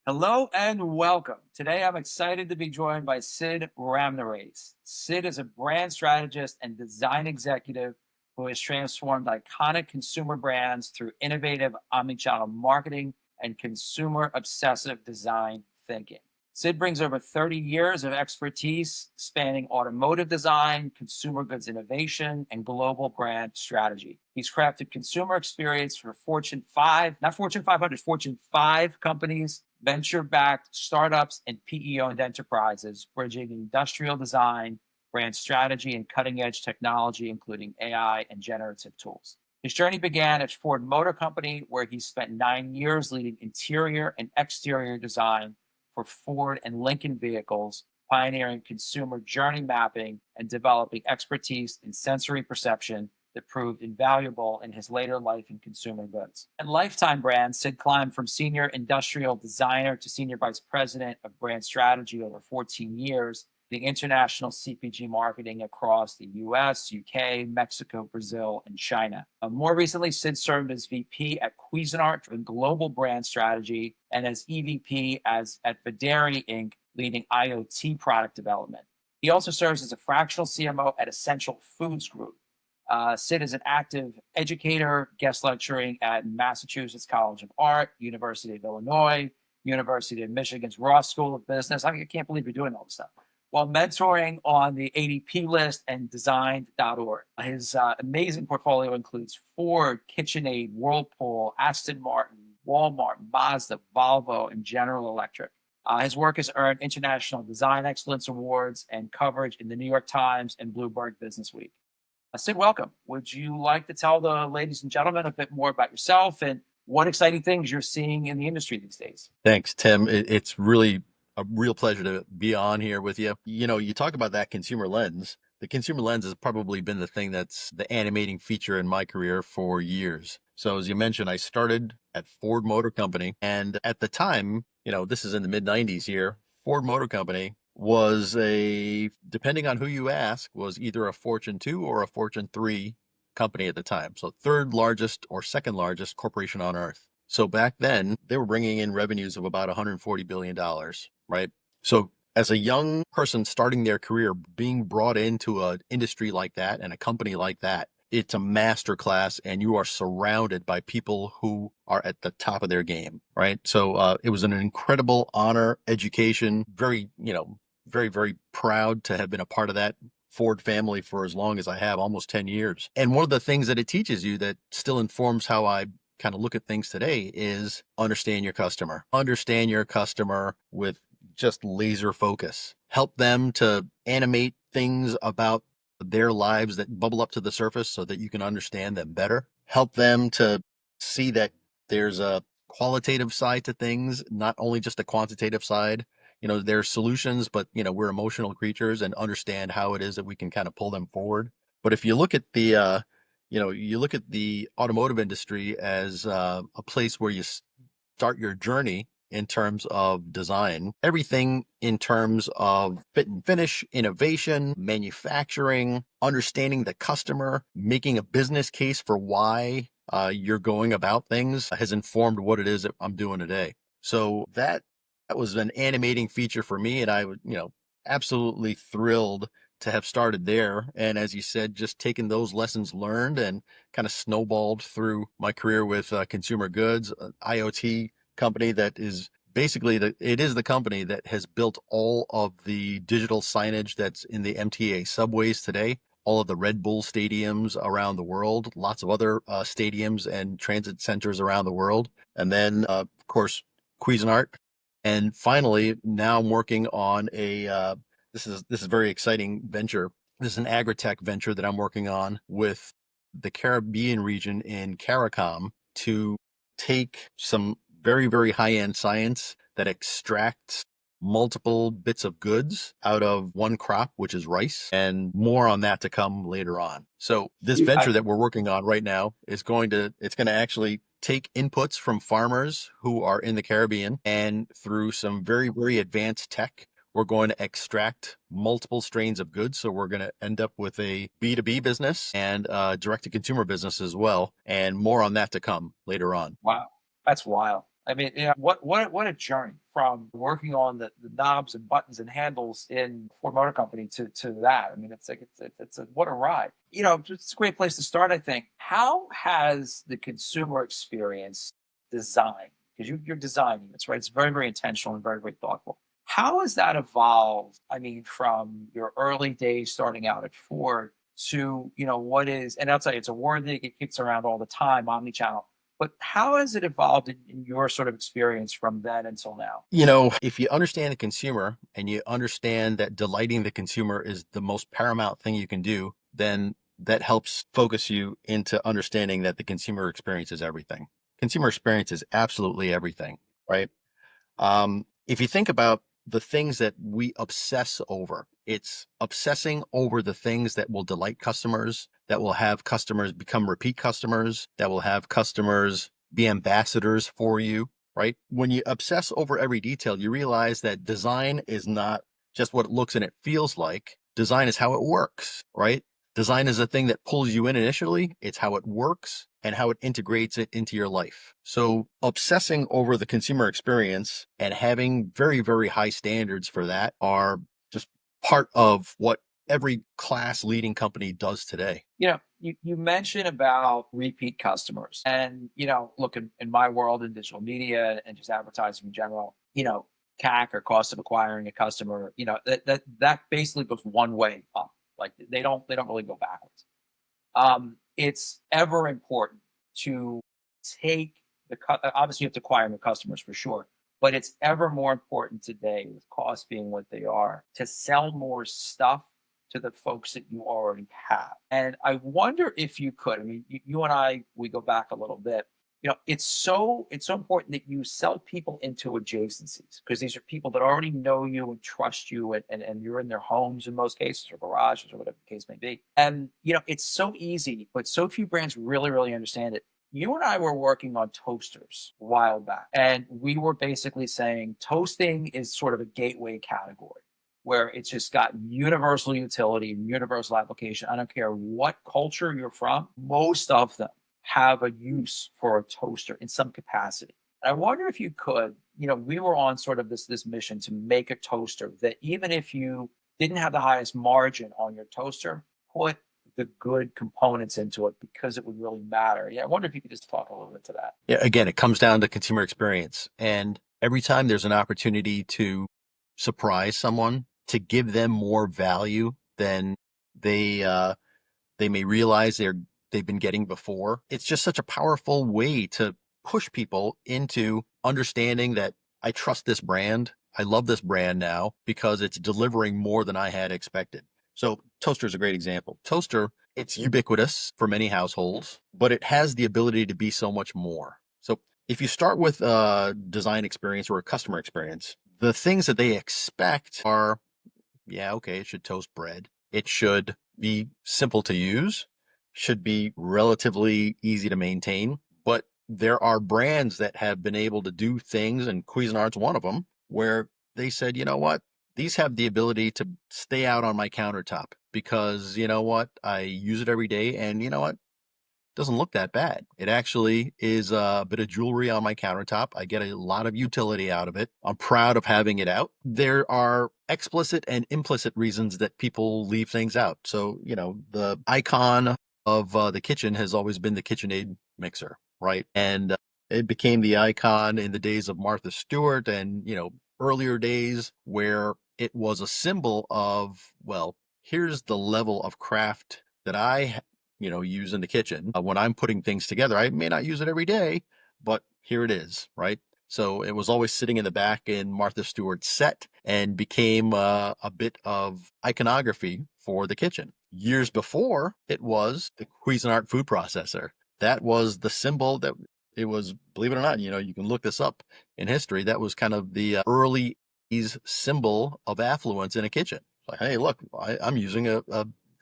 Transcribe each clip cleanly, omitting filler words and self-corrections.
Hello and welcome. Today I'm excited to be joined by Sid Ramnarace. Sid is a brand strategist and design executive who has transformed iconic consumer brands through innovative omnichannel marketing and consumer obsessive design thinking. Sid brings over 30 years of expertise spanning automotive design, consumer goods innovation, and global brand strategy. He's crafted consumer experience for Fortune 5, not Fortune 500, Fortune 5 companies, venture backed startups, and PE owned enterprises, bridging industrial design, brand strategy, and cutting edge technology, including AI and generative tools. His journey began at Ford Motor Company, where he spent 9 years leading interior and exterior design for Ford and Lincoln vehicles, pioneering consumer journey mapping and developing expertise in sensory perception that proved invaluable in his later life in consumer goods. At Lifetime Brands, Sid climbed from senior industrial designer to senior vice president of brand strategy over 14 years, the international CPG marketing across the US, UK, Mexico, Brazil, and China. More recently, Sid served as VP at Cuisinart in global brand strategy and as EVP at Videri Inc., leading IoT product development. He also serves as a fractional CMO at Essential Foods Group. Sid is an active educator, guest lecturing at Massachusetts College of Art, University of Illinois, University of Michigan's Ross School of Business. I can't believe you're doing all this stuff. While mentoring on the ADP list and designed.org. His amazing portfolio includes Ford, KitchenAid, Whirlpool, Aston Martin, Walmart, Mazda, Volvo, and General Electric. His work has earned International Design Excellence Awards and coverage in the New York Times and Bloomberg Business Week. Sid, welcome. Would you like to tell the ladies and gentlemen a bit more about yourself and what exciting things you're seeing in the industry these days? Thanks, Tim. It's really a real pleasure to be on here with you. You know, you talk about that consumer lens. The consumer lens has probably been the thing that's the animating feature in my career for years. So as you mentioned, I started at Ford Motor Company. And at the time, this is in the mid 90s here, Ford Motor Company was depending on who you ask, was either a Fortune 2 or a Fortune 3 company at the time. So third largest or second largest corporation on earth. So back then, they were bringing in revenues of about $140 billion, right? So as a young person starting their career, being brought into an industry like that and a company like that, it's a master class and you are surrounded by people who are at the top of their game, right? So it was an incredible honor, education, very, very proud to have been a part of that Ford family for as long as I have, almost 10 years. And one of the things that it teaches you that still informs how I kind of look at things today is understand your customer. Understand your customer with just laser focus. Help them to animate things about their lives that bubble up to the surface so that you can understand them better. Help them to see that there's a qualitative side to things, not only just a quantitative side. There's solutions, but we're emotional creatures and understand how it is that we can kind of pull them forward. But if you look at the automotive industry as a place where you start your journey in terms of design, everything in terms of fit and finish, innovation, manufacturing, understanding the customer, making a business case for why you're going about things has informed what it is that I'm doing today. So that was an animating feature for me, and I would, absolutely thrilled to have started there. And as you said, just taking those lessons learned and kind of snowballed through my career with consumer goods, IoT company that is basically it is the company that has built all of the digital signage that's in the MTA subways today, all of the Red Bull stadiums around the world, lots of other stadiums and transit centers around the world. And then, of course, Cuisinart. And finally, now I'm working on this is a very exciting venture. This is an agri-tech venture that I'm working on with the Caribbean region in CARICOM to take some very, very high-end science that extracts multiple bits of goods out of one crop, which is rice, and more on that to come later on. So this You, venture I, that we're working on right now it's going to actually take inputs from farmers who are in the Caribbean, and through some very, very advanced tech, we're going to extract multiple strains of goods. So we're going to end up with a B2B business and direct to consumer business as well. And more on that to come later on. wow, that's wild. I mean, what a journey from working on the knobs and buttons and handles in Ford Motor Company to that. I mean, it's like it's a what a ride. It's a great place to start, I think. How has the consumer experience design, because you're designing this, right? It's very, very intentional and very, very thoughtful. How has that evolved? I mean, from your early days starting out at Ford to, what is, and I'll tell you, it's a word that it kicks around all the time, omnichannel. But how has it evolved in your sort of experience from then until now? If you understand the consumer and you understand that delighting the consumer is the most paramount thing you can do, then that helps focus you into understanding that the consumer experience is everything. Consumer experience is absolutely everything, right? If you think about the things that we obsess over, it's obsessing over the things that will delight customers, that will have customers become repeat customers, that will have customers be ambassadors for you, right? When you obsess over every detail, you realize that design is not just what it looks and it feels like. Design is how it works, right? Design is a thing that pulls you in initially. It's how it works and how it integrates it into your life. So obsessing over the consumer experience and having very, very high standards for that are just part of what every class leading company does today. You mentioned about repeat customers. And, look, in my world in digital media and just advertising in general, CAC, or cost of acquiring a customer, that basically goes one way up. Like they don't really go backwards. It's ever important to take obviously you have to acquire new customers for sure, but it's ever more important today, with costs being what they are, to sell more stuff to the folks that you already have. And I wonder if you could. I mean, you and I, we go back a little bit. It's so important that you sell people into adjacencies, because these are people that already know you and trust you, and you're in their homes in most cases, or garages, or whatever the case may be. And it's so easy, but so few brands really, really understand it. You and I were working on toasters a while back, and we were basically saying toasting is sort of a gateway category where it's just got universal utility and universal application. I don't care what culture you're from, most of them have a use for a toaster in some capacity. And I wonder if you could, we were on sort of this mission to make a toaster that, even if you didn't have the highest margin on your toaster, put the good components into it, because it would really matter. Yeah, I wonder if you could just talk a little bit to that. Yeah, again, it comes down to consumer experience. And every time there's an opportunity to surprise someone, to give them more value than they they may realize they've been getting before. It's just such a powerful way to push people into understanding that I trust this brand. I love this brand now because it's delivering more than I had expected. So toaster is a great example. Toaster, it's ubiquitous for many households, but it has the ability to be so much more. So if you start with a design experience or a customer experience, the things that they expect are, yeah, okay, it should toast bread. It should be simple to use, should be relatively easy to maintain. But there are brands that have been able to do things, and Cuisinart's one of them, where they said, you know what? These have the ability to stay out on my countertop because, you know what? I use it every day, and you know what? Doesn't look that bad. It actually is a bit of jewelry on my countertop. I get a lot of utility out of it. I'm proud of having it out. There are explicit and implicit reasons that people leave things out. So, the icon of the kitchen has always been the KitchenAid mixer, right? And it became the icon in the days of Martha Stewart and, earlier days where it was a symbol of, well, here's the level of craft that I use in the kitchen. When I'm putting things together, I may not use it every day, but here it is, right? So it was always sitting in the back in Martha Stewart's set and became a bit of iconography for the kitchen. Years before, it was the Cuisinart food processor. That was the symbol that it was, believe it or not, you can look this up in history. That was kind of the early symbol of affluence in a kitchen. Like, hey, look, I'm using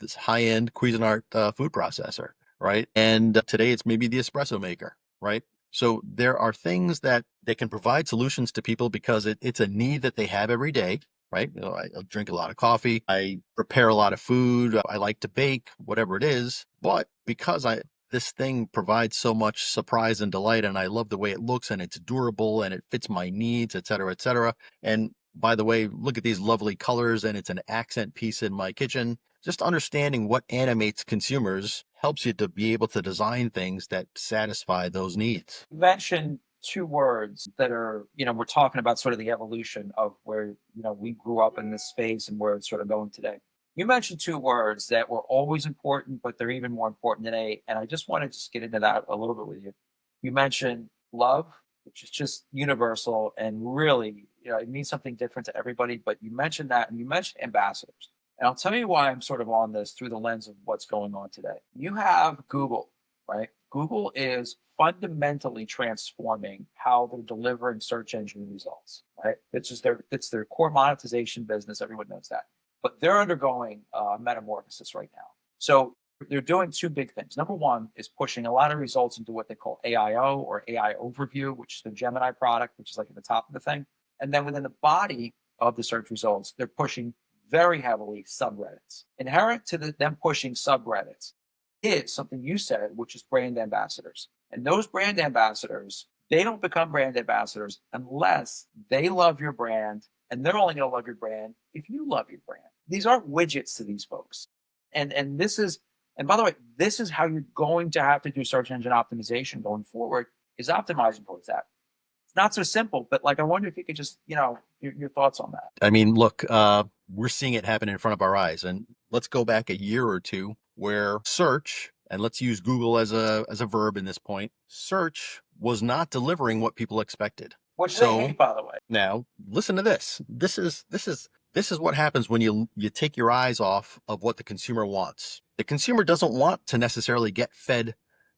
this high-end Cuisinart food processor, right? And today it's maybe the espresso maker, right? So there are things that they can provide solutions to people because it's a need that they have every day, right? I drink a lot of coffee. I prepare a lot of food. I like to bake, whatever it is. But because this thing provides so much surprise and delight, and I love the way it looks, and it's durable, and it fits my needs, et cetera, et cetera. And by the way, look at these lovely colors, and it's an accent piece in my kitchen. Just understanding what animates consumers helps you to be able to design things that satisfy those needs. You mentioned two words that are, we're talking about sort of the evolution of where, we grew up in this space and where it's sort of going today. You mentioned two words that were always important, but they're even more important today. And I just want to just get into that a little bit with you. You mentioned love, which is just universal and really, it means something different to everybody. But you mentioned that and you mentioned ambassadors. And I'll tell you why I'm sort of on this through the lens of what's going on today. You have Google, right? Google is fundamentally transforming how they're delivering search engine results, right? It's their core monetization business. Everyone knows that, but they're undergoing metamorphosis right now. So they're doing two big things. Number one is pushing a lot of results into what they call AIO or AI overview, which is the Gemini product, which is like at the top of the thing. And then within the body of the search results, they're pushing very heavily subreddits. Inherent to them pushing subreddits is something you said, which is brand ambassadors. And those brand ambassadors, they don't become brand ambassadors unless they love your brand. And they're only going to love your brand if you love your brand. These aren't widgets to these folks. And this is, and by the way, this is how you're going to have to do search engine optimization going forward, is optimizing towards that. It's not so simple, but like I wonder if you could just, your thoughts on that. I mean, look, we're seeing it happen in front of our eyes. And let's go back a year or two where search, and let's use Google as a verb in this point, search was not delivering what people expected. Which they So hate, by the way. now listen to this. This is what happens when you take your eyes off of what the consumer wants. The consumer doesn't want to necessarily get fed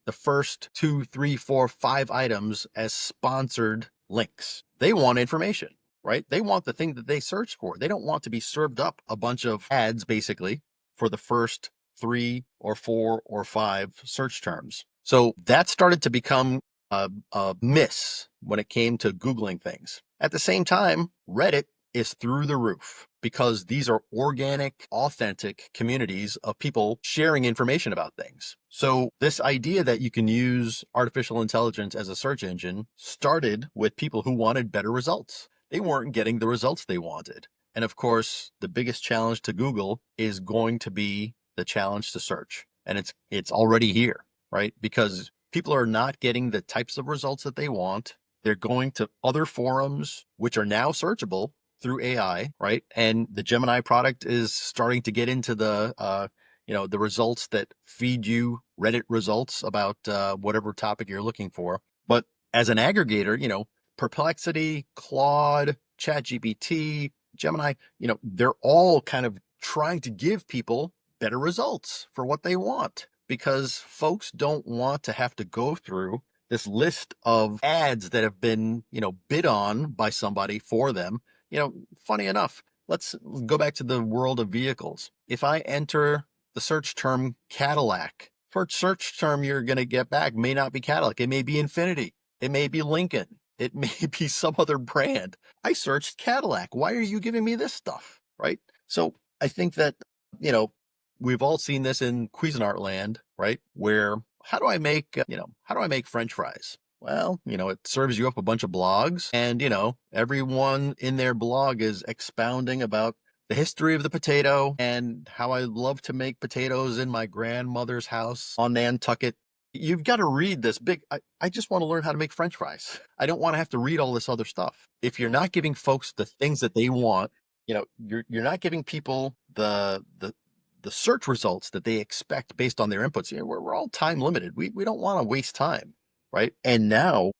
the first two, three, four, five items as sponsored links. They want information, right? They want the thing that they search for. They don't want to be served up a bunch of ads basically for the first three or four or five search terms. So that started to become a miss when it came to Googling things. At the same time, Reddit is through the roof because these are organic, authentic communities of people sharing information about things. So this idea that you can use artificial intelligence as a search engine started with people who wanted better results. They weren't getting the results they wanted. And of course, the biggest challenge to Google is going to be the challenge to search. And it's already here, right? Because people are not getting the types of results that they want. They're going to other forums, which are now searchable through AI, right? And the Gemini product is starting to get into the results that feed you Reddit results about whatever topic you're looking for. But as an aggregator, Perplexity, Claude, ChatGPT, Gemini, they're all kind of trying to give people better results for what they want because folks don't want to have to go through this list of ads that have been, bid on by somebody for them. Funny enough, let's go back to the world of vehicles. If I enter the search term Cadillac, first search term you're going to get back may not be Cadillac. It may be Infiniti. It may be Lincoln. It may be some other brand. I searched Cadillac. Why are you giving me this stuff? Right. So I think that, you know, we've all seen this in Cuisinart land, right? Where how do I make French fries? Well, it serves you up a bunch of blogs and, everyone in their blog is expounding about the history of the potato and how I love to make potatoes in my grandmother's house on Nantucket. You've got to read this big. I just want to learn how to make French fries. I don't want to have to read all this other stuff. If you're not giving folks the things that they want, you're not giving people the search results that they expect based on their inputs. We're all time limited. We don't want to waste time, right? And now,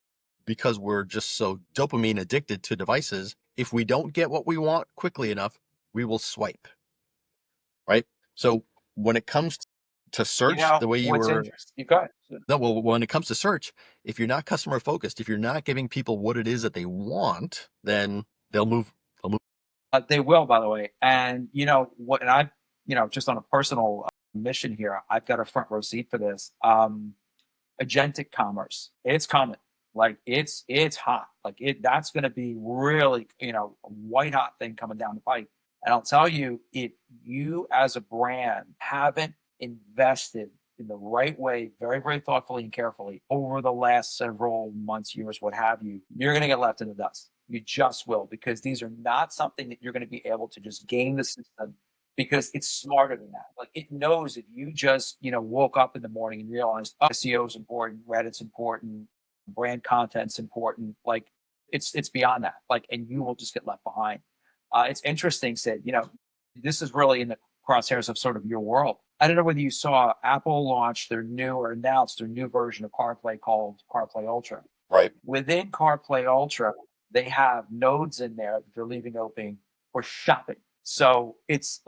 because we're just so dopamine addicted to devices, if we don't get what we want quickly enough, we will swipe, right? So when it comes to search, the way you What's were, interesting? You got it. no, well, when it comes to search, if you're not customer focused, if you're not giving people what it is that they want, then they'll move. They'll move. They will, by the way. And you know what? And I, just on a personal mission here, I've got a front row seat for this. Agentic commerce, it's coming. Like it's hot. Like that's going to be really, a white hot thing coming down the pipe. And I'll tell you, if you as a brand haven't invested in the right way, very, very thoughtfully and carefully over the last several months, years, what have you, you're going to get left in the dust. You just will, because these are not something that you're going to be able to just game the system, because it's smarter than that. Like, it knows if you just, woke up in the morning and realized, oh, SEO is important, Reddit's important, brand content's important. Like, it's beyond that. Like, and you will just get left behind. It's interesting, Sid. This is really in the crosshairs of sort of your world. I don't know whether you saw Apple launch their new or announced their new version of CarPlay called CarPlay Ultra. Right. Within CarPlay Ultra, they have nodes in there that they're leaving open for shopping. So it's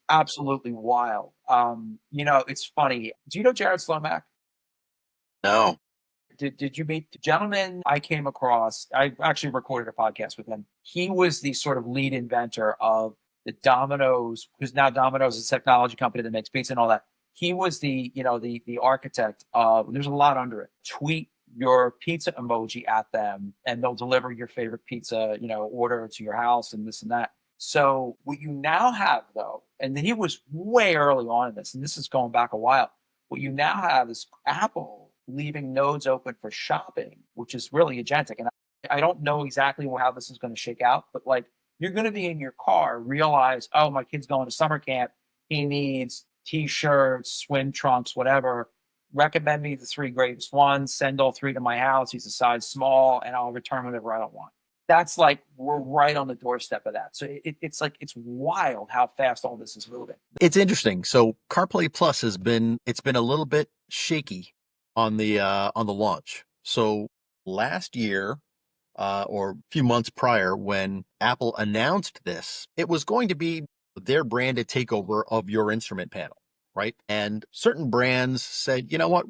absolutely wild. It's funny. Do you know Jared Slomack? No. Did you meet the gentleman I came across? I actually recorded a podcast with him. He was the sort of lead inventor of the Domino's, because now Domino's is a technology company that makes pizza and all that. He was the architect of, there's a lot under it. Tweet your pizza emoji at them and they'll deliver your favorite pizza, order to your house and this and that. So what you now have, though, and he was way early on in this, and this is going back a while. What you now have is Apple leaving nodes open for shopping, which is really agentic. And I don't know exactly how this is going to shake out, but like, you're going to be in your car, realize, oh, my kid's going to summer camp. He needs t-shirts, swim trunks, whatever. Recommend me the three greatest ones. Send all three to my house. He's a size small, and I'll return whatever I don't want. That's like, we're right on the doorstep of that. So it's wild how fast all this is moving. It's interesting. So CarPlay Plus it's been a little bit shaky on the launch. So last year, or a few months prior, when Apple announced this, it was going to be their branded takeover of your instrument panel, right? And certain brands said, you know what,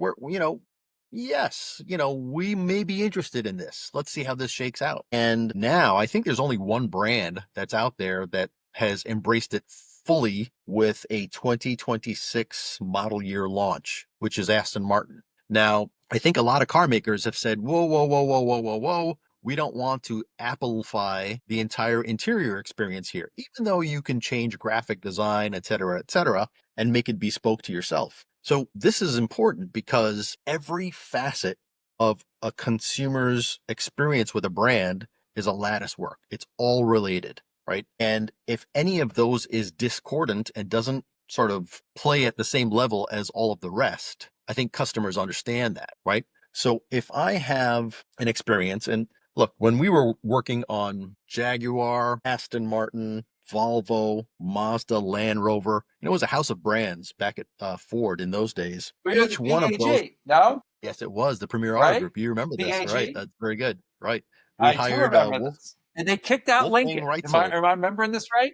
yes, we may be interested in this. Let's see how this shakes out. And now I think there's only one brand that's out there that has embraced it fully with a 2026 model year launch, which is Aston Martin. Now, I think a lot of car makers have said, whoa, whoa, whoa, whoa, whoa, whoa, whoa. We don't want to Applify the entire interior experience here, even though you can change graphic design, et cetera, and make it bespoke to yourself. So this is important because every facet of a consumer's experience with a brand is a lattice work. It's all related, right? And if any of those is discordant and doesn't sort of play at the same level as all of the rest, I think customers understand that, right? So if I have an experience, and look, when we were working on Jaguar, Aston Martin, Volvo, Mazda, Land Rover, it was a house of brands back at Ford in those days. Each one of those, no? yes, it was the Premier Auto Right? Group. You remember this, right? PAG? That's very good, right? We I do hired remember Wolf, this. And they kicked out Wolfgang Lincoln. Reitzel. Am I remembering this right?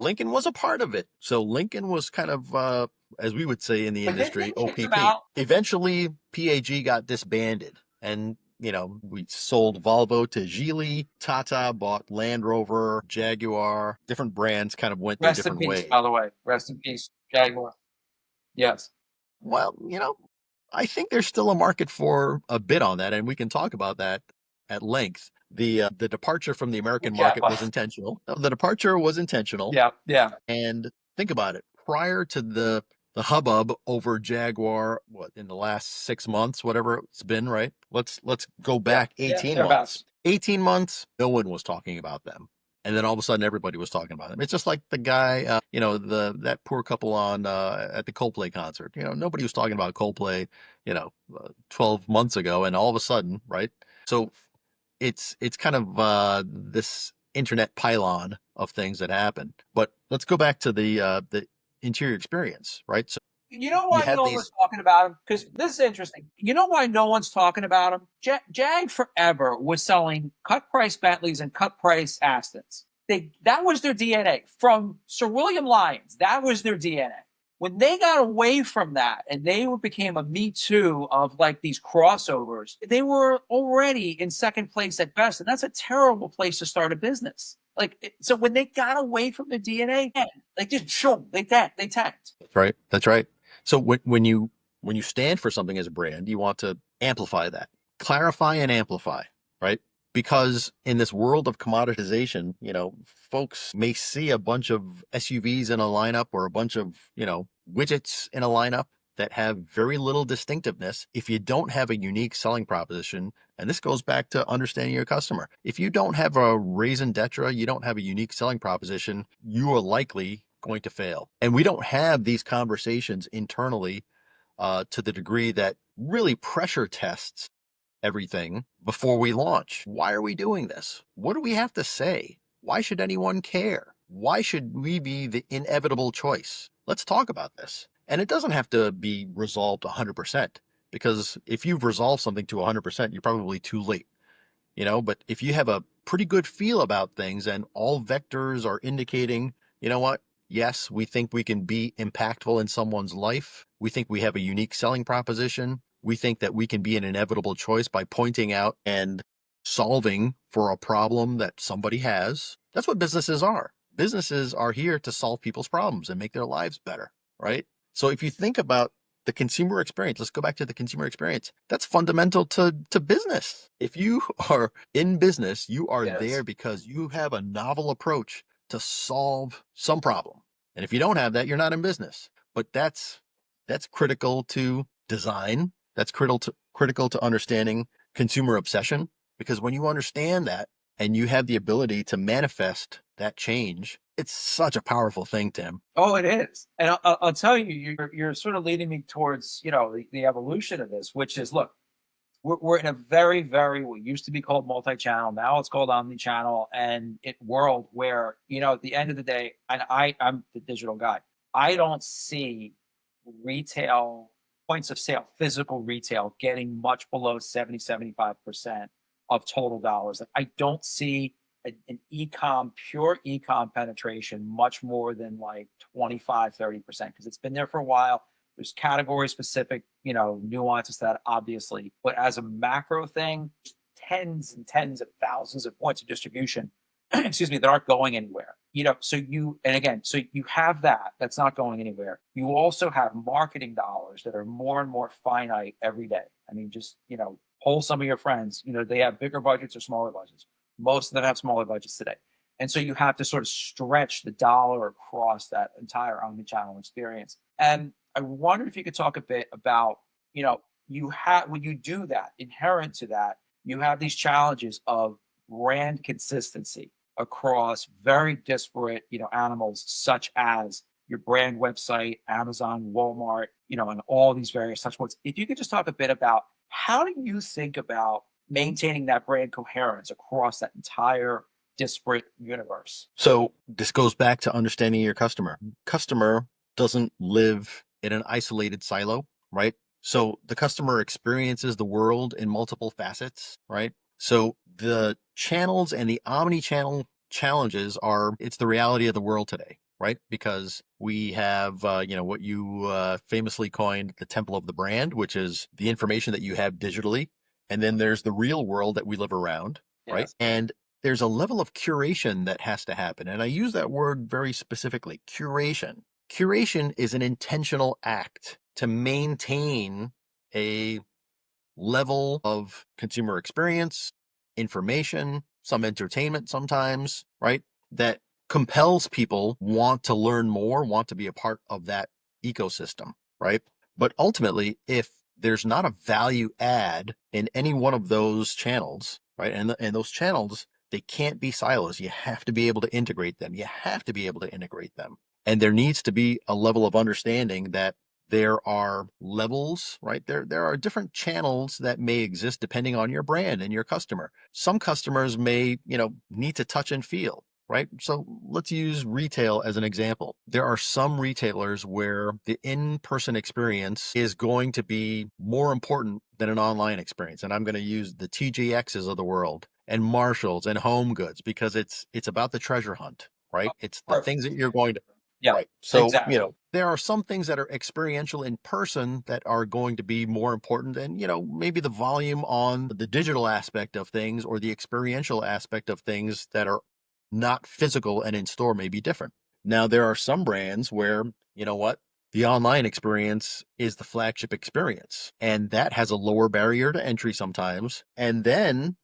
Lincoln was a part of it. So Lincoln was kind of, as we would say in the But didn't industry, they kick them OPP. out? Eventually, PAG got disbanded. And, we sold Volvo to Geely. Tata bought Land Rover, Jaguar. Different brands kind of went their Rest in different peace, ways. by the way. Rest in peace, Jaguar. Yes. Well, I think there's still a market for a bit on that, and we can talk about that at length. The departure from the American Yeah. market was intentional. The departure was intentional. Yeah. Yeah. And think about it. Prior to the hubbub over Jaguar, what, in the last 6 months, whatever it's been, right? Let's go back Yeah. 18 months. Thereabouts. 18 months, no one was talking about them. And then all of a sudden, everybody was talking about them. It's just like the guy, that poor couple on at the Coldplay concert. Nobody was talking about Coldplay, 12 months ago, and all of a sudden, right? So it's kind of this internet pylon of things that happen. But let's go back to the interior experience, right? So You know you why have no these. one's talking about him? Because this is interesting. You know why no one's talking about him? Jag forever was selling cut price Bentleys and cut price Astons. That was their DNA. From Sir William Lyons, that was their DNA. When they got away from that and they became a Me Too of like these crossovers, they were already in second place at best. And that's a terrible place to start a business. So when they got away from their DNA, they just they tanked. That's right. That's right. So when you stand for something as a brand, you want to amplify that, clarify and amplify, right? Because in this world of commoditization, folks may see a bunch of SUVs in a lineup or a bunch of, widgets in a lineup that have very little distinctiveness, if you don't have a unique selling proposition, and this goes back to understanding your customer. If you don't have a raison d'etre, you don't have a unique selling proposition, you are likely going to fail. And we don't have these conversations internally to the degree that really pressure tests everything before we launch. Why are we doing this? What do we have to say? Why should anyone care? Why should we be the inevitable choice? Let's talk about this. And it doesn't have to be resolved 100%, because if you've resolved something to 100%, you're probably too late. But if you have a pretty good feel about things and all vectors are indicating, you know what? Yes, we think we can be impactful in someone's life. We think we have a unique selling proposition. We think that we can be an inevitable choice by pointing out and solving for a problem that somebody has. That's what businesses are. Businesses are here to solve people's problems and make their lives better, right? So if you think about the consumer experience, let's go back to the consumer experience. That's fundamental to business. If you are in business, you are there Yes. because you have a novel approach to solve some problem. And if you don't have that, you're not in business. But that's critical to design. That's critical to understanding consumer obsession, because when you understand that and you have the ability to manifest that change, it's such a powerful thing, Tim. Oh, it is. And I'll tell you, you're sort of leading me towards, the evolution of this, which is, look, we're in a very, very, what used to be called multi-channel, now it's called omni-channel, and it world where, at the end of the day, and I'm the digital guy, I don't see retail points of sale, physical retail, getting much below 70, 75% of total dollars. Like, I don't see an e-com, pure e-com penetration much more than like 25, 30%, because it's been there for a while. There's category specific, nuances to that, obviously. But as a macro thing, tens and tens of thousands of points of distribution, excuse me, that aren't going anywhere. So you have that that's not going anywhere. You also have marketing dollars that are more and more finite every day. I mean, just, poll some of your friends, they have bigger budgets or smaller budgets. Most of them have smaller budgets today. And so you have to sort of stretch the dollar across that entire omnichannel experience. And I wonder if you could talk a bit about, you have, when you do that, inherent to that, you have these challenges of brand consistency across very disparate, animals, such as your brand website, Amazon, Walmart, and all these various touch points. If you could just talk a bit about, how do you think about maintaining that brand coherence across that entire disparate universe? So this goes back to understanding your customer. Customer doesn't live in an isolated silo, right? So the customer experiences the world in multiple facets, right? So the channels and the omni-channel challenges are, it's the reality of the world today, right? Because we have, what you famously coined the temple of the brand, which is the information that you have digitally. And then there's the real world that we live around, right? Yes. And there's a level of curation that has to happen. And I use that word very specifically, curation. Curation is an intentional act to maintain a level of consumer experience, information, some entertainment sometimes, right? That compels people want to learn more, want to be a part of that ecosystem, right? But ultimately, if there's not a value add in any one of those channels, right? And those channels, they can't be silos. You have to be able to integrate them. You have to be able to integrate them. And there needs to be a level of understanding that there are levels, right? There are different channels that may exist depending on your brand and your customer. Some customers may, need to touch and feel, right? So let's use retail as an example. There are some retailers where the in-person experience is going to be more important than an online experience. And I'm going to use the TJXs of the world and Marshalls and Home Goods, because it's about the treasure hunt, right? It's the things Perfect. that you're going to. Yeah, Right. So, exactly. there are some things that are experiential in person that are going to be more important than, maybe the volume on the digital aspect of things, or the experiential aspect of things that are not physical and in store may be different. Now, there are some brands where, the online experience is the flagship experience, and that has a lower barrier to entry sometimes. And then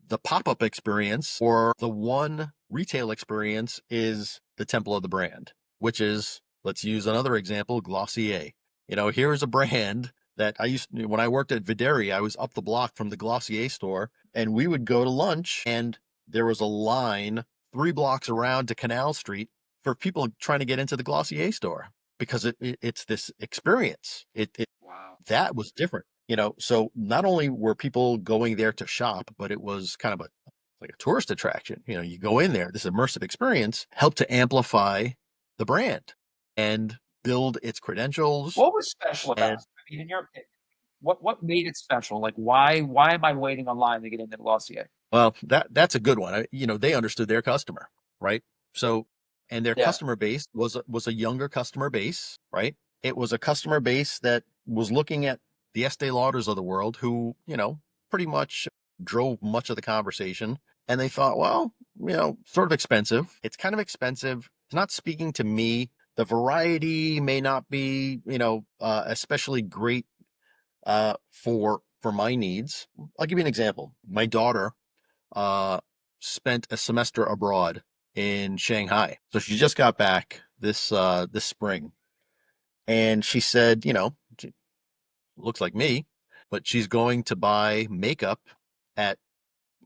the pop-up experience or the one retail experience is the temple of the brand, which is Let's use another example, Glossier. Here's a brand that when I worked at Videri, I was up the block from the Glossier store, and we would go to lunch, and there was a line 3 blocks around to Canal Street for people trying to get into the Glossier store because it's this experience. Wow. That was different. So not only were people going there to shop, but it was kind of like a tourist attraction. You go in there, this immersive experience helped to amplify the brand and build its credentials. What was special about And it? I mean, in your opinion, what made it special? Like, why am I waiting online to get into Glossier? well, that's a good one. They understood their customer, right? So, and their Yeah. customer base was a younger customer base, right? It was a customer base that was looking at the Estee Lauders of the world, who pretty much drove much of the conversation, and they thought, well, sort of expensive. It's kind of expensive. It's not speaking to me. The variety may not be, especially great for my needs. I'll give you an example. My daughter uh, spent a semester abroad in Shanghai. So she just got back this spring, and she said, she looks like me, but she's going to buy makeup at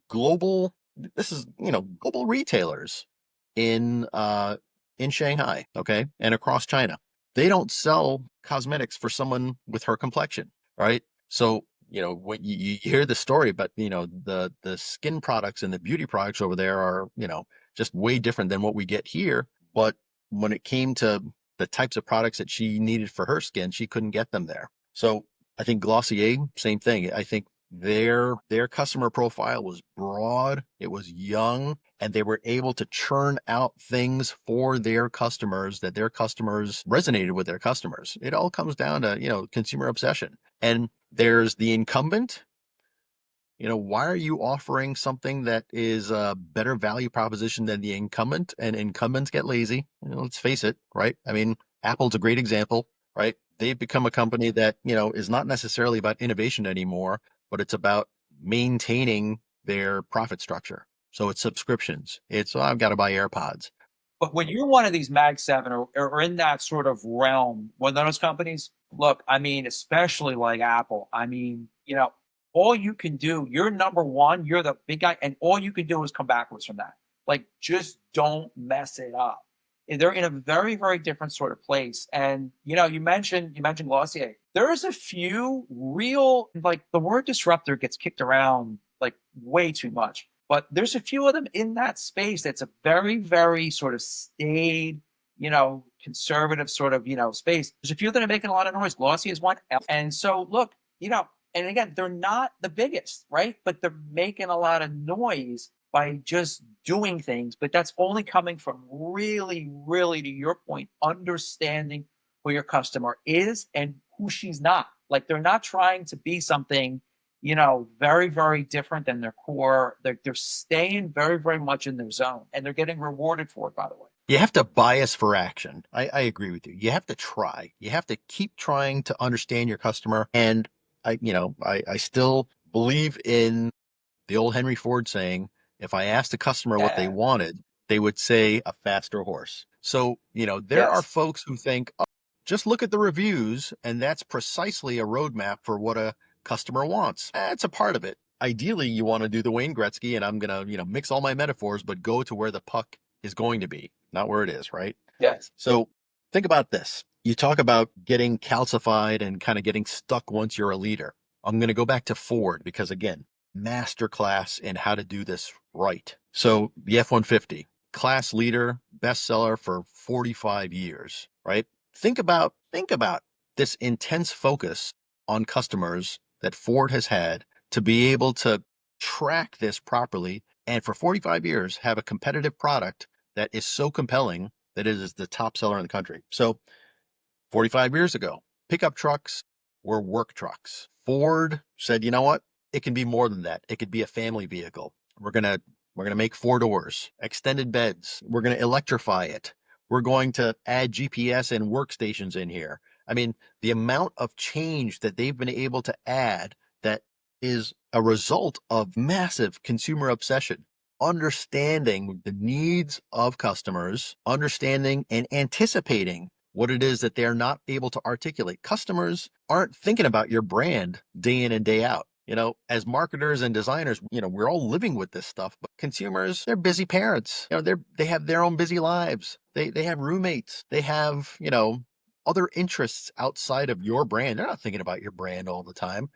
global. This is global retailers in Shanghai, okay, and across China. They don't sell cosmetics for someone with her complexion, right? So when you hear the story, but the skin products and the beauty products over there are just way different than what we get here. But when it came to the types of products that she needed for her skin, she couldn't get them there. So I think Glossier, same thing. I think their customer profile was broad, it was young, and they were able to churn out things for their customers that their customers resonated with their customers. It all comes down to consumer obsession. And there's the incumbent. Why are you offering something that is a better value proposition than the incumbent? And incumbents get lazy. Let's face it, right? I mean, Apple's a great example, right? They've become a company that, is not necessarily about innovation anymore, but it's about maintaining their profit structure. So it's subscriptions. It's, I've got to buy AirPods. But when you're one of these Mag 7 or in that sort of realm, one of those companies, look, I mean, especially like Apple, I mean, all you can do, you're number one, you're the big guy, and all you can do is come backwards from that. Like, just don't mess it up. And they're in a very, very different sort of place. And you mentioned Glossier. There's a few real, like, the word disruptor gets kicked around like way too much, but there's a few of them in that space that's a very, very sort of staid, conservative sort of, space. There's a few that are making a lot of noise. Glossy is one. And so, look, and again, they're not the biggest, right? But they're making a lot of noise by just doing things. But that's only coming from really, really, to your point, understanding who your customer is and who she's not. Like, they're not trying to be something very, very different than their core. They're staying very, very much in their zone, and they're getting rewarded for it, by the way. You have to bias for action. I agree with you. You have to try. You have to keep trying to understand your customer. And I still believe in the old Henry Ford saying, if I asked the customer what they Yeah. wanted, they would say a faster horse. So, there are Yes. folks who think, oh, just look at the reviews, and that's precisely a roadmap for what a customer wants. That's a part of it. Ideally, you want to do the Wayne Gretzky, and I'm going to, mix all my metaphors, but go to where the puck is going to be, not where it is, right? Yes. So think about this. You talk about getting calcified and kind of getting stuck once you're a leader. I'm going to go back to Ford because, again, masterclass in how to do this right. So the F-150, class leader, bestseller for 45 years, right? Think about this intense focus on customers that Ford has had to be able to track this properly and for 45 years have a competitive product that is so compelling that it is the top seller in the country. So 45 years ago, pickup trucks were work trucks. Ford said, you know what? It can be more than that. It could be a family vehicle. We're going to make 4 doors, extended beds. We're going to electrify it. We're going to add GPS and workstations in here. I mean, the amount of change that they've been able to add that is a result of massive consumer obsession, understanding the needs of customers, understanding and anticipating what it is that they're not able to articulate. Customers aren't thinking about your brand day in and day out. As marketers and designers, we're all living with this stuff, but consumers, they're busy parents. They have their own busy lives. They have roommates. They have, other interests outside of your brand. They're not thinking about your brand all the time.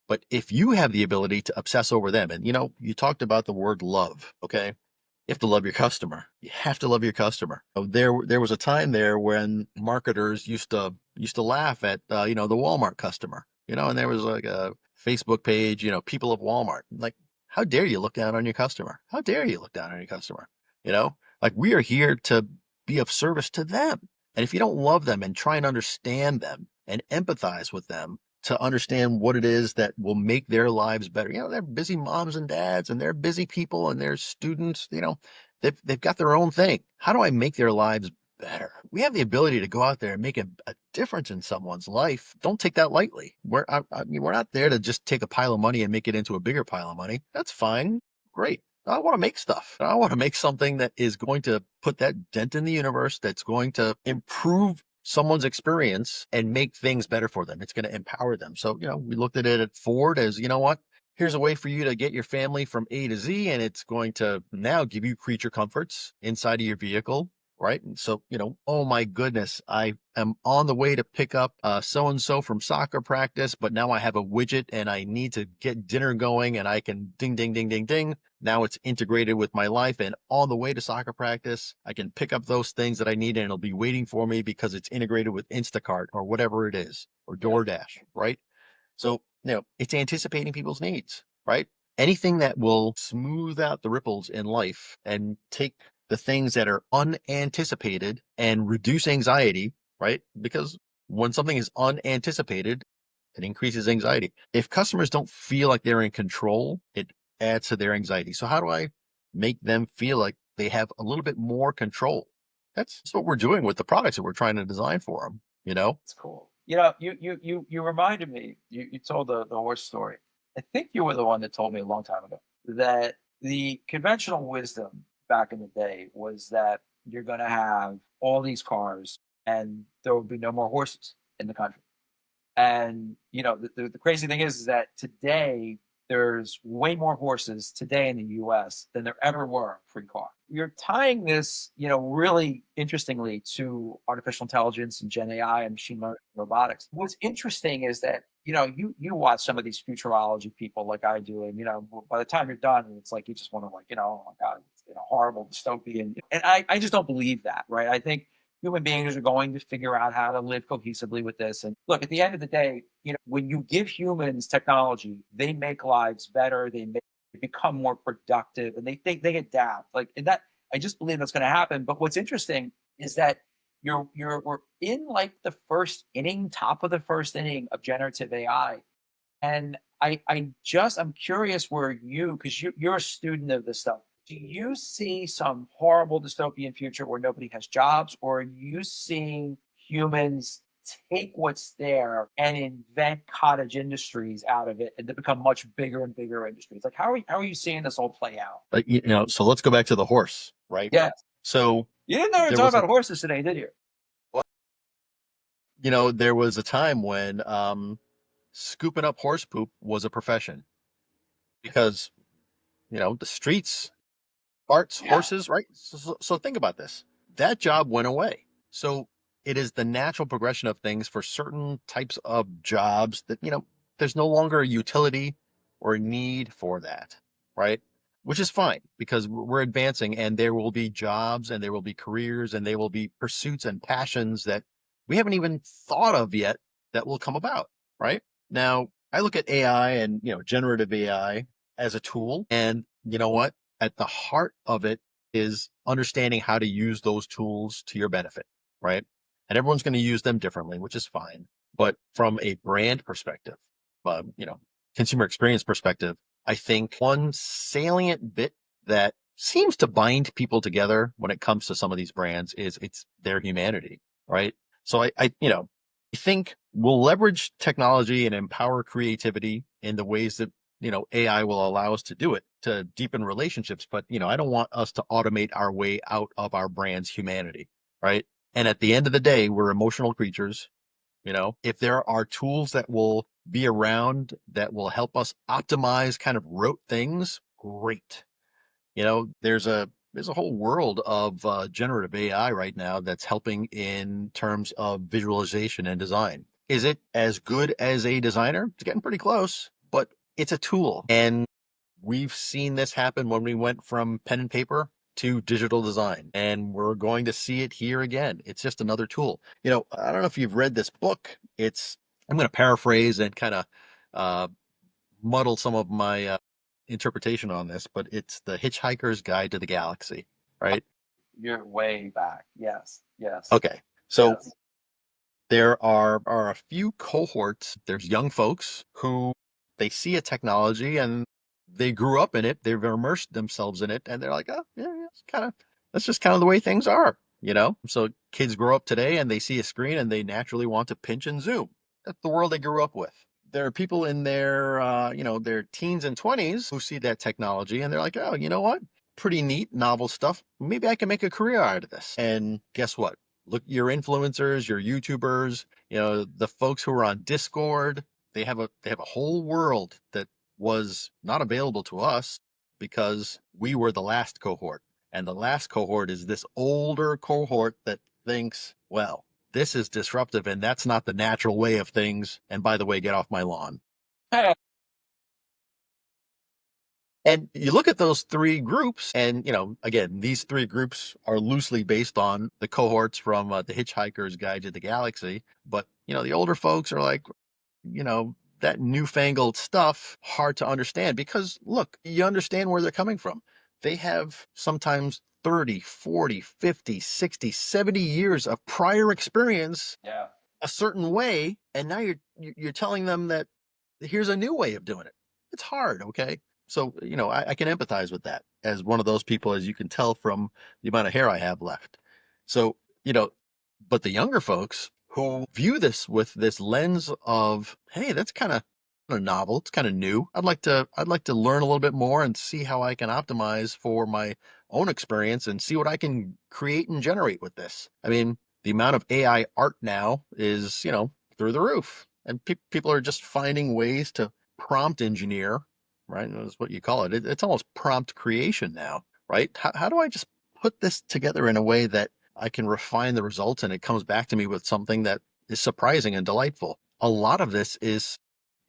But if you have the ability to obsess over them, and you talked about the word love, okay? You have to love your customer. You have to love your customer. There was a time there when marketers used to laugh at the Walmart customer, and there was like a Facebook page, people of Walmart. Like, how dare you look down on your customer? How dare you look down on your customer? Like, we are here to be of service to them. And if you don't love them and try and understand them and empathize with them to understand what it is that will make their lives better. They're busy moms and dads, and they're busy people, and they're students, they've got their own thing. How do I make their lives better? We have the ability to go out there and make a difference in someone's life. Don't take that lightly. We're not there to just take a pile of money and make it into a bigger pile of money. That's fine. Great. I want to make stuff. I want to make something that is going to put that dent in the universe, that's going to improve someone's experience and make things better for them. It's going to empower them. So, we looked at it at Ford as, what? Here's a way for you to get your family from A to Z, and it's going to now give you creature comforts inside of your vehicle, right? And so, oh my goodness, I am on the way to pick up so-and-so from soccer practice, but now I have a widget and I need to get dinner going, and I can ding, ding, ding, ding, ding. Now it's integrated with my life, and on the way to soccer practice, I can pick up those things that I need, and it'll be waiting for me because it's integrated with Instacart or whatever it is, or DoorDash, right? So, it's anticipating people's needs, right? Anything that will smooth out the ripples in life and take the things that are unanticipated and reduce anxiety, right? Because when something is unanticipated, it increases anxiety. If customers don't feel like they're in control, it adds to their anxiety. So how do I make them feel like they have a little bit more control? That's what we're doing with the products that we're trying to design for them. It's cool. You reminded me. You told the horse story. I think you were the one that told me a long time ago that the conventional wisdom back in the day was that you're going to have all these cars and there will be no more horses in the country. And the crazy thing is that today there's way more horses today in the US than there ever were pre-car. You're tying this, really interestingly to artificial intelligence and Gen AI and machine learning and robotics. What's interesting is that, you watch some of these futurology people like I do, and by the time you're done, it's like you just want to like, oh my God, it's horrible dystopian. And I just don't believe that, right? I think human beings are going to figure out how to live cohesively with this. And look, at the end of the day, when you give humans technology, they make lives better. They become more productive, and they adapt. Like, and that I just believe that's going to happen. But what's interesting is that we're in like the first inning, top of the first inning of generative AI, and I'm curious where because you're a student of this stuff. Do you see some horrible dystopian future where nobody has jobs, or are you seeing humans take what's there and invent cottage industries out of it and to become much bigger and bigger industries? Like, how are you seeing this all play out? Like, so let's go back to the horse, right? Yeah. So You didn't know we were there talking was a, about horses today, did you? there was a time when scooping up horse poop was a profession because, the streets, carts, Yeah. horses, right? So think about this. That job went away. So it is the natural progression of things for certain types of jobs that, there's no longer a utility or a need for that, right? Which is fine because we're advancing, and there will be jobs and there will be careers and there will be pursuits and passions that we haven't even thought of yet that will come about, right? Now, I look at AI and, generative AI as a tool, and you know what? At the heart of it is understanding how to use those tools to your benefit, right? And everyone's going to use them differently, which is fine. But from a brand perspective, uh, you know, consumer experience perspective, I think one salient bit that seems to bind people together when it comes to some of these brands is it's their humanity, right? So I think we'll leverage technology and empower creativity in the ways that AI will allow us to do it to deepen relationships. But I don't want us to automate our way out of our brand's humanity, right? And at the end of the day, we're emotional creatures. If there are tools that will be around that will help us optimize kind of rote things, great. There's a whole world of generative AI right now that's helping in terms of visualization and design. Is it as good as a designer? It's getting pretty close, but it's a tool. And we've seen this happen when we went from pen and paper to digital design, and we're going to see it here again. It's just another tool. I don't know if you've read this book. I'm going to paraphrase and kind of uh, muddle some of my interpretation on this, but it's The Hitchhiker's Guide to the Galaxy, right? You're way back. Yes. Yes. Okay. So Yes. there are a few cohorts. There's young folks who they see a technology and they grew up in it. They've immersed themselves in it, and they're like, oh yeah, yeah, that's just kind of the way things are. So kids grow up today and they see a screen and they naturally want to pinch and zoom. That's the world they grew up with. There are people in their teens and 20s who see that technology and they're like, oh, you know what? Pretty neat, novel stuff. Maybe I can make a career out of this. And guess what? Look, your influencers, your YouTubers, the folks who are on Discord, they have a whole world that was not available to us because we were the last cohort. And the last cohort is this older cohort that thinks, well, this is disruptive and that's not the natural way of things. And by the way, get off my lawn. Hey, And you look at those three groups, and again, these three groups are loosely based on the cohorts from the Hitchhiker's Guide to the Galaxy. But the older folks are like, that newfangled stuff hard to understand because look, you understand where they're coming from. They have sometimes 30, 40, 50, 60, 70 years of prior experience yeah. a certain way, and now you're telling them that here's a new way of doing it. It's hard, okay? So, I can empathize with that as one of those people, as you can tell from the amount of hair I have left. So, you know, but the younger folks who view this with this lens of, hey, that's kind of novel, it's kind of new. I'd like to learn a little bit more and see how I can optimize for my own experience and see what I can create and generate with this. I mean, the amount of AI art now is, through the roof. And people are just finding ways to prompt engineer, right? That's what you call it. It's almost prompt creation now, right? How do I just put this together in a way that I can refine the results and it comes back to me with something that is surprising and delightful? A lot of this is,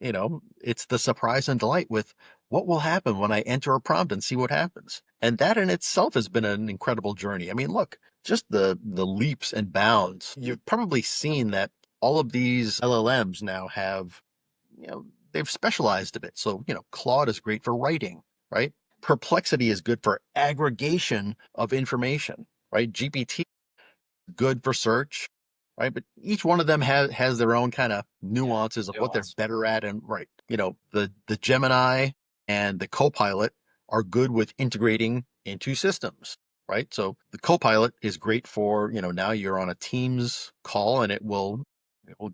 it's the surprise and delight with what will happen when I enter a prompt and see what happens. And that in itself has been an incredible journey. I mean, look, just the leaps and bounds. You've probably seen that all of these LLMs now have, they've specialized a bit. So, Claude is great for writing, right? Perplexity is good for aggregation of information, right? GPT good for search, right? But each one of them has their own kind of Yeah. nuances of what they're Nuance. better at, and right. The Gemini and the Copilot are good with integrating into systems, right? So the Copilot is great for, now you're on a Teams call and it will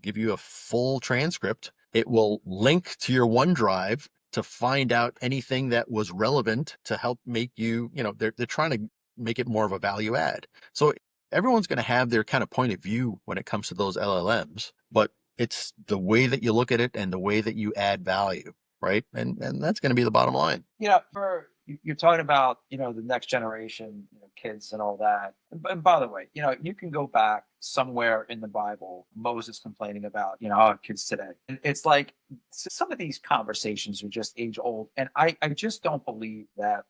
give you a full transcript. It will link to your OneDrive to find out anything that was relevant to help make you, they're trying to make it more of a value add. So everyone's going to have their kind of point of view when it comes to those LLMs, but it's the way that you look at it and the way that you add value, right? And that's going to be the bottom line. You're talking about, the next generation, kids and all that. And by the way, you can go back somewhere in the Bible, Moses complaining about, our kids today. And it's like some of these conversations are just age old. And I just don't believe that,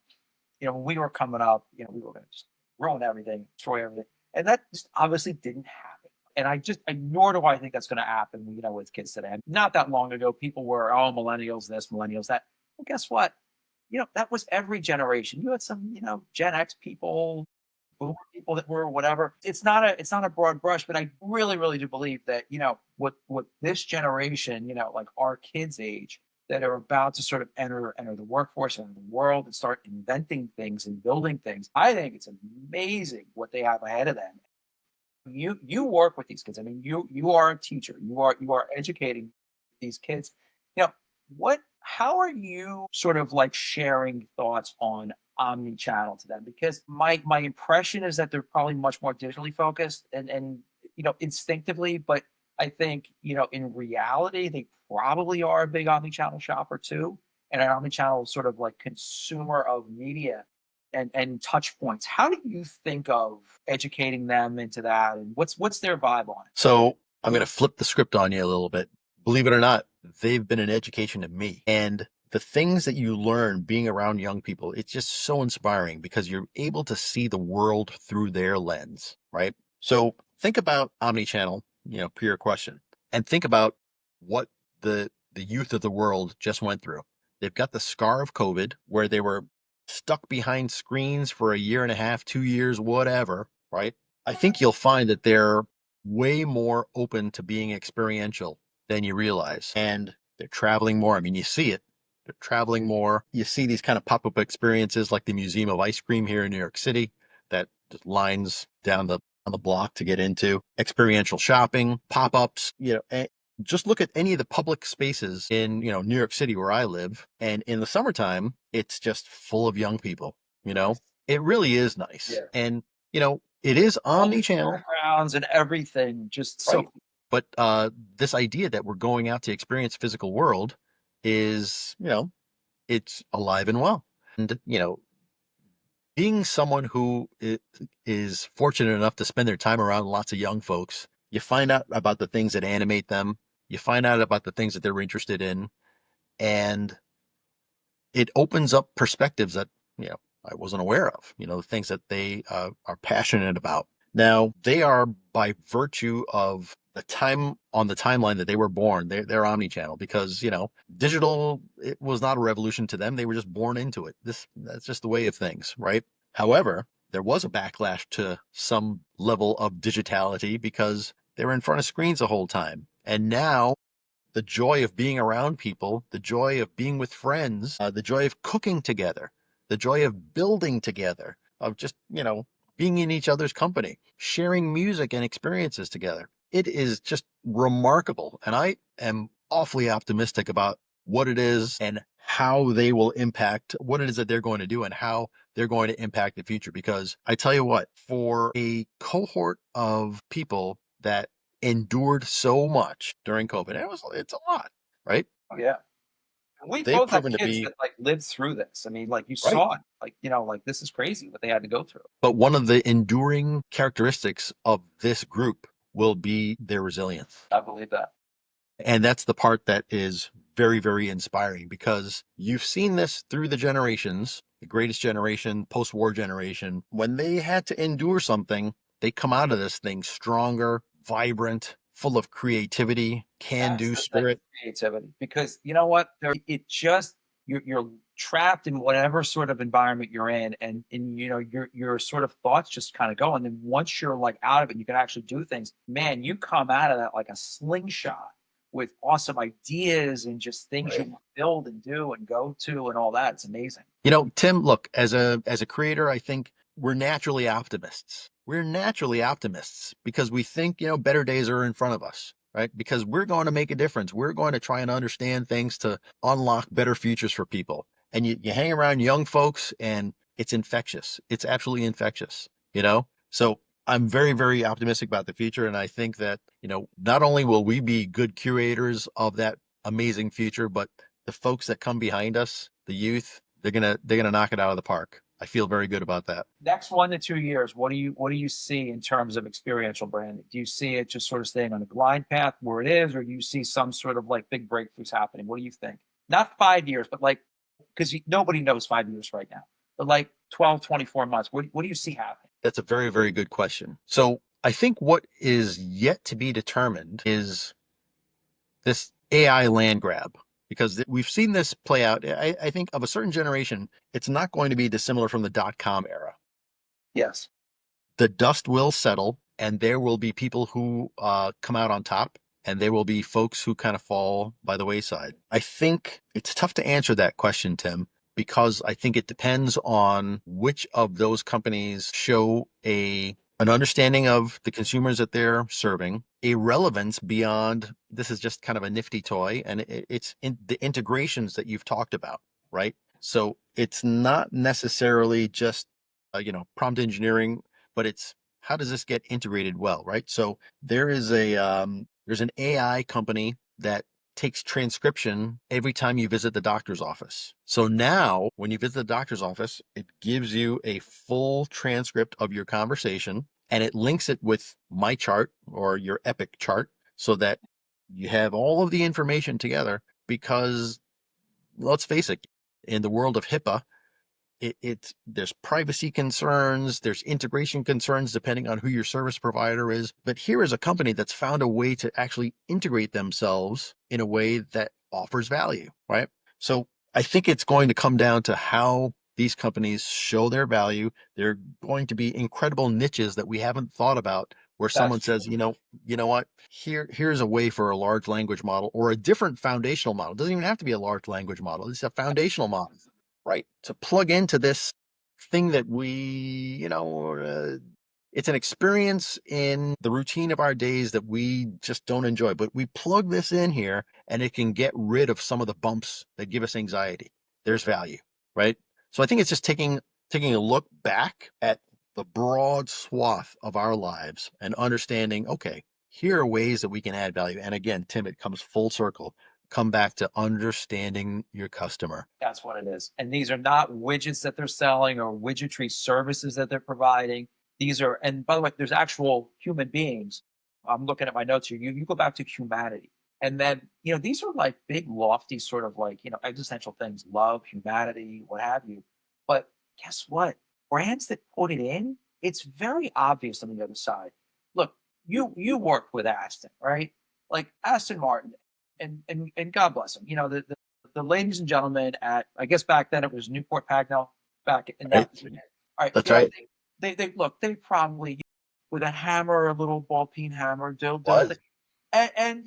when we were coming up, we were going to just ruin everything, destroy everything. And that just obviously didn't happen. And nor do I think that's going to happen, with kids today. Not that long ago, people were, oh, millennials this, millennials that. Well, guess what? That was every generation. You had some, Gen X people, boomer people that were whatever. It's not a broad brush, but I really, really do believe that, what this generation, like our kids' age, that are about to sort of enter the workforce and the world and start inventing things and building things. I think it's amazing what they have ahead of them. You work with these kids. I mean, you are a teacher. You are educating these kids. What how are you sort of like sharing thoughts on omni-channel to them? Because my impression is that they're probably much more digitally focused and instinctively, but I think in reality they probably are a big omni-channel shopper too, and an omni-channel sort of like consumer of media and touch points. How do you think of educating them into that, and what's their vibe on it? So I'm going to flip the script on you a little bit. Believe it or not, they've been an education to me. And the things that you learn being around young people, it's just so inspiring because you're able to see the world through their lens, right? So think about omnichannel, per your question, and think about what the youth of the world just went through. They've got the scar of COVID where they were stuck behind screens for a year and a half, 2 years, whatever, right? I think you'll find that they're way more open to being experiential than you realize. And they're traveling more. I mean, you see it. They're traveling more. You see these kind of pop-up experiences like the Museum of Ice Cream here in New York City that just lines down the on the block to get into. Experiential shopping, pop-ups, just look at any of the public spaces in, New York City where I live. And in the summertime, it's just full of young people, you know. Nice. It really is nice. Yeah. And, it is All the omni-channel, backgrounds and everything, just right? so But this idea that we're going out to experience physical world is, it's alive and well. And, being someone who is fortunate enough to spend their time around lots of young folks, you find out about the things that animate them. You find out about the things that they're interested in, and it opens up perspectives that I wasn't aware of. The things that they are passionate about. Now they are, by virtue of the time on the timeline that they were born, they're omni-channel because digital, it was not a revolution to them. They were just born into it. That's just the way of things, right? However, there was a backlash to some level of digitality because they were in front of screens the whole time, and now the joy of being around people, the joy of being with friends, the joy of cooking together, the joy of building together, of just, being in each other's company, sharing music and experiences together. It is just remarkable. And I am awfully optimistic about what it is and how they will impact what it is that they're going to do and how they're going to impact the future. Because I tell you what, for a cohort of people that endured so much during COVID. It's a lot, right? oh, yeah. And we They've both have proven to kids be that like lived through this. I mean, like you right. saw it, like like this is crazy what they had to go through. But one of the enduring characteristics of this group will be their resilience. I believe that. And that's the part that is very, very inspiring because you've seen this through the generations, the greatest generation, post-war generation. When they had to endure something, they come out of this thing stronger, vibrant, full of creativity, That's can-do the thing, spirit. creativity. Because you know what? It just you're trapped in whatever sort of environment you're in, and your sort of thoughts just kind of go. And then once you're like out of it, you can actually do things. Man, you come out of that like a slingshot with awesome ideas and just things you Right. want to build and do and go to and all that. It's amazing. Tim, look, as a creator, I think we're naturally optimists. We're naturally optimists because we think, better days are in front of us, right? Because we're going to make a difference. We're going to try and understand things to unlock better futures for people. And you hang around young folks and it's infectious. It's absolutely infectious, So I'm very, very optimistic about the future. And I think that, not only will we be good curators of that amazing future, but the folks that come behind us, the youth, they're gonna knock it out of the park. I feel very good about that. Next 1 to 2 years, what do you see in terms of experiential branding? Do you see it just sort of staying on the glide path where it is, or do you see some sort of like big breakthroughs happening? What do you think? Not 5 years, but like because nobody knows 5 years right now, but like 12, 24 months. What do you see happening? That's a very, very good question. So I think what is yet to be determined is this AI land grab because we've seen this play out. I think of a certain generation, it's not going to be dissimilar from the dot-com era. Yes. The dust will settle and there will be people who come out on top and there will be folks who kind of fall by the wayside. I think it's tough to answer that question, Tim, because I think it depends on which of those companies show an understanding of the consumers that they're serving, a relevance beyond this is just kind of a nifty toy, and it's in the integrations that you've talked about, right? So it's not necessarily just, prompt engineering, but it's how does this get integrated well, right? So there's an AI company that takes transcription every time you visit the doctor's office. So now when you visit the doctor's office, it gives you a full transcript of your conversation and it links it with my chart or your Epic chart so that you have all of the information together because let's face it, in the world of HIPAA, it's there's privacy concerns, there's integration concerns depending on who your service provider is. But here is a company that's found a way to actually integrate themselves in a way that offers value, right? So I think it's going to come down to how these companies show their value. They're going to be incredible niches that we haven't thought about where That's someone says, true. you know what, here's a way for a large language model or a different foundational model. It doesn't even have to be a large language model. It's a foundational model, right? To plug into this thing that it's an experience in the routine of our days that we just don't enjoy. But we plug this in here and it can get rid of some of the bumps that give us anxiety. There's value, right? So I think it's just taking a look back at the broad swath of our lives and understanding, okay, here are ways that we can add value. And again, Tim, it comes full circle. Come back to understanding your customer. That's what it is. And these are not widgets that they're selling or widgetry services that they're providing. These are, and by the way, there's actual human beings. I'm looking at my notes here. You go back to humanity. And then, these are like big, lofty, sort of like, existential things, love, humanity, what have you. But guess what? Brands that put it in, it's very obvious on the other side. Look, you work with Aston, right? Like Aston Martin, and God bless them. The ladies and gentlemen at, I guess back then it was Newport Pagnell back in Right? that. All right, That's right. they look, they probably with a hammer, a little ball peen hammer, they'll Was. and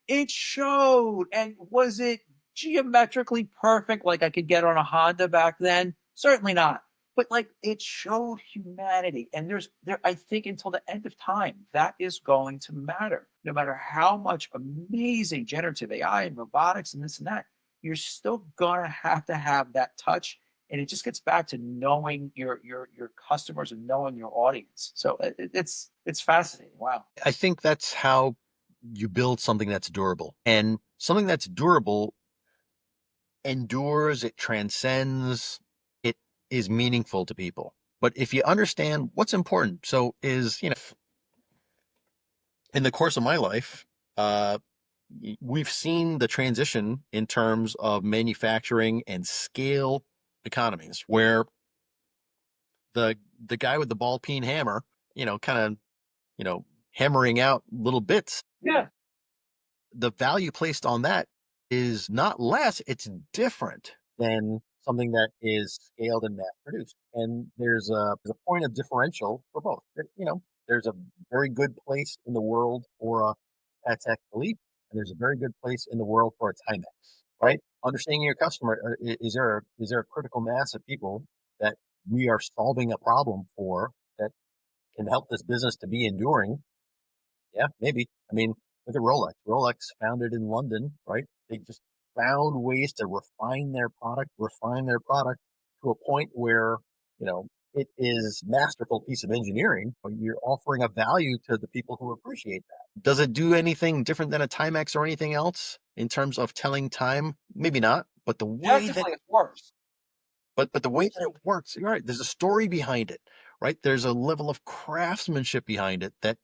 it showed. And was it geometrically perfect like I could get on a Honda back then? Certainly not. But like it showed humanity. And there I think until the end of time, that is going to matter. No matter how much amazing generative AI and robotics and this and that, you're still gonna have to have that touch. And it just gets back to knowing your customers and knowing your audience. So it's fascinating. Wow. I think that's how you build something that's durable. And something that's durable endures, it transcends, it is meaningful to people. But if you understand what's important, so is, in the course of my life, uh, we've seen the transition in terms of manufacturing and scale economies where the guy with the ball peen hammer, kind of, hammering out little bits, Yeah. the value placed on that is not less, it's different than something that is scaled and mass produced. And there's a point of differential for both. There's a very good place in the world for a Patek Philippe, and there's a very good place in the world for a Timex, right? Understanding your customer, is there a critical mass of people that we are solving a problem for that can help this business to be enduring? Yeah, maybe. I mean, look at Rolex. Rolex founded in London, right? They just found ways to refine their product to a point where, it is masterful piece of engineering. But you're offering a value to the people who appreciate that. Does it do anything different than a Timex or anything else in terms of telling time? Maybe not. But the way that Technically, it works. but the way that it works, you're right. There's a story behind it, right? There's a level of craftsmanship behind it that,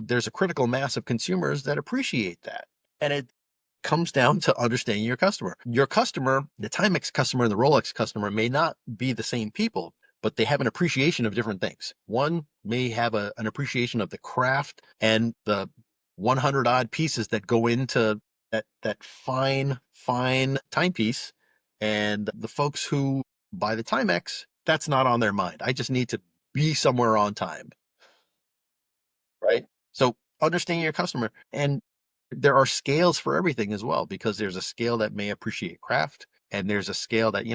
there's a critical mass of consumers that appreciate that. And it comes down to understanding your customer. Your customer, the Timex customer and the Rolex customer may not be the same people, but they have an appreciation of different things. One may have an appreciation of the craft and the 100 odd pieces that go into that fine timepiece. And the folks who buy the Timex, that's not on their mind. I just need to be somewhere on time, right? So understanding your customer, and there are scales for everything as well, because there's a scale that may appreciate craft, and there's a scale that,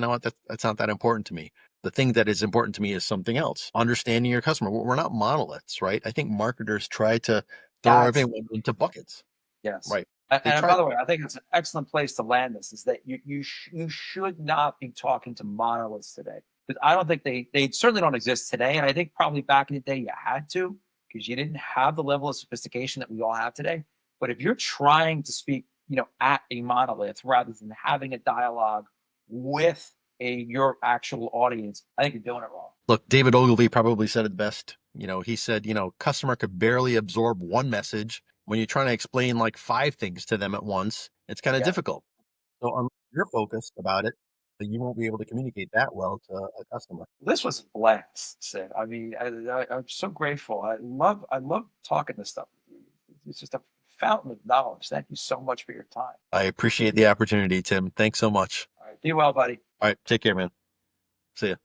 that's not that important to me. The thing that is important to me is something else. Understanding your customer. We're not monoliths, right? I think marketers try to throw That's everyone into buckets, yes. right? They And try. by the way, I think it's an excellent place to land this is that you should not be talking to monoliths today. Because I don't think they certainly don't exist today. And I think probably back in the day you had to because you didn't have the level of sophistication that we all have today. But if you're trying to speak, at a monolith rather than having a dialogue with your actual audience, I think you're doing it wrong. Look, David Ogilvy probably said it best. He said, customer could barely absorb one message. When you're trying to explain like five things to them at once, it's kind of Yeah. difficult. So unless you're focused about it, then you won't be able to communicate that well to a customer. This was a blast, Sid. I mean, I'm so grateful. I love talking this stuff with you. It's just a fountain of knowledge. Thank you so much for your time. I appreciate the opportunity, Tim. Thanks so much. All right, be well, buddy. All right, take care, man. See ya.